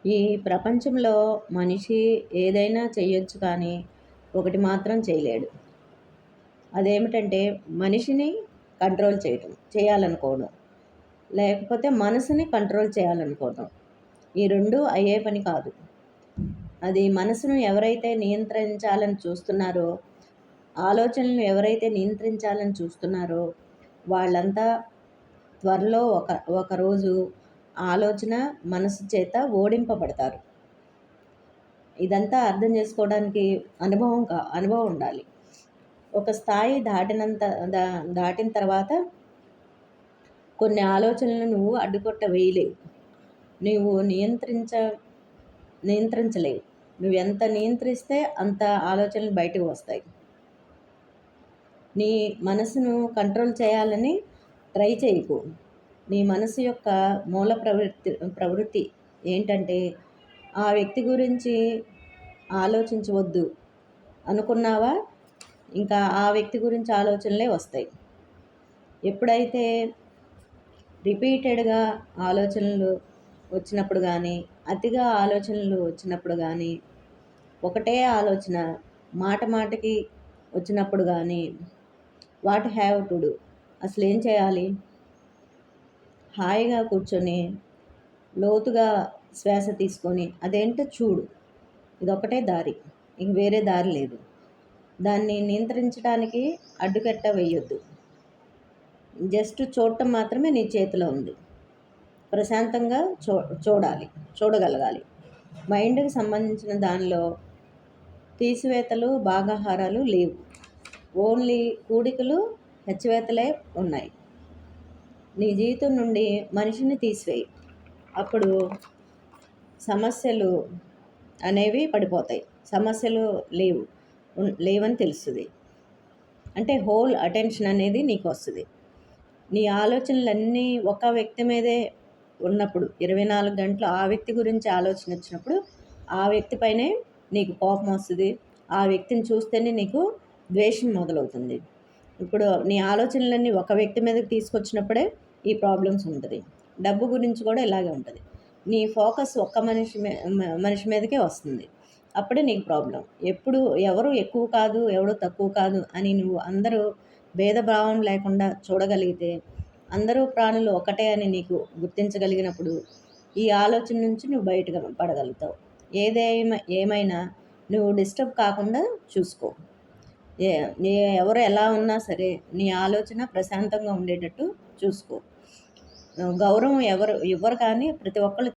ఈ ప్రపంచంలో మనిషి ఏదైనా చేయొచ్చు కానీ ఒకటి మాత్రం చేయలేడు. అదేమిటంటే మనిషిని కంట్రోల్ చేయాలనుకోవడం. లేకపోతే మనసుని కంట్రోల్ చేయాలనుకోవడం. ఈ 2 అయ్యే పని కాదు. అది మనసును ఎవరైతే నియంత్రించాలని చూస్తున్నారో, ఆలోచనలను ఎవరైతే నియంత్రించాలని చూస్తున్నారో వాళ్ళంతా త్వరలో ఒకరోజు ఆలోచన, మనసు చేత ఓడింపబడతారు. ఇదంతా అర్థం చేసుకోవడానికి అనుభవం ఉండాలి. ఒక స్థాయి దాటిన తర్వాత కొన్ని ఆలోచనలను నువ్వు అడ్డుకట్ట వేయలేవు. నువ్వు నియంత్రించలేవు. నువ్వెంత నియంత్రిస్తే అంత ఆలోచనలు బయటకు వస్తాయి. నీ మనసును కంట్రోల్ చేయాలని ట్రై చేయకు. నీ మనసు యొక్క మూల ప్రవృత్తి ఏంటంటే ఆ వ్యక్తి గురించి ఆలోచించవద్దు అనుకున్నావా, ఇంకా ఆ వ్యక్తి గురించి ఆలోచనలే వస్తాయి. ఎప్పుడైతే రిపీటెడ్గా ఆలోచనలు వచ్చినప్పుడు కానీ, అతిగా ఆలోచనలు వచ్చినప్పుడు కానీ, ఒకటే ఆలోచన మాట మాటకి వచ్చినప్పుడు కానీ, వాట్ హ్యావ్ టు డూ, అసలు ఏం చేయాలి? హాయిగా కూర్చొని లోతుగా శ్వాస తీసుకొని అదేంటో చూడు. ఇదొక్కటే దారి, ఇంక వేరే దారి లేదు. దాన్ని నియంత్రించడానికి అడ్డుకట్ట వేయొద్దు. జస్ట్ చూడటం మాత్రమే నీ చేతిలో ఉంది. ప్రశాంతంగా చూడగలగాలి. మైండ్కి సంబంధించిన దానిలో తీసివేతలు, భాగాహారాలు లేవు. ఓన్లీ కూడికలు, హెచ్చవేతలే ఉన్నాయి. నీ జీవితం నుండి మనిషిని తీసివేయి. అప్పుడు సమస్యలు అనేవి పడిపోతాయి. సమస్యలు లేవని తెలుస్తుంది. అంటే హోల్ అటెన్షన్ అనేది నీకు వస్తుంది. నీ ఆలోచనలన్నీ ఒక వ్యక్తి మీదే ఉన్నప్పుడు 24 గంటలు ఆ వ్యక్తి గురించి ఆలోచన వచ్చినప్పుడు ఆ వ్యక్తిపైనే నీకు కోపం వస్తుంది. ఆ వ్యక్తిని చూస్తేనే నీకు ద్వేషం మొదలవుతుంది. ఇప్పుడు నీ ఆలోచనలన్నీ ఒక వ్యక్తి మీదకి తీసుకొచ్చినప్పుడే ఈ ప్రాబ్లమ్స్ ఉంటుంది. డబ్బు గురించి కూడా ఇలాగే ఉంటుంది. నీ ఫోకస్ ఒక్క మనిషి మీదకే వస్తుంది. అప్పుడే నీకు ప్రాబ్లం. ఎప్పుడు ఎవరు ఎక్కువ కాదు, ఎవరు తక్కువ కాదు అని నువ్వు అందరూ భేదభావం లేకుండా చూడగలిగితే, అందరూ ప్రాణులు ఒకటే అని నీకు గుర్తించగలిగినప్పుడు ఈ ఆలోచన నుంచి నువ్వు బయటకు పడగలుగుతావు. ఏమైనా నువ్వు డిస్టర్బ్ కాకుండా చూసుకో. ఎవరు ఎలా ఉన్నా సరే నీ ఆలోచన ప్రశాంతంగా ఉండేటట్టు చూసుకో. గౌరవం ఎవరు కానీ ప్రతి ఒక్కళ్ళు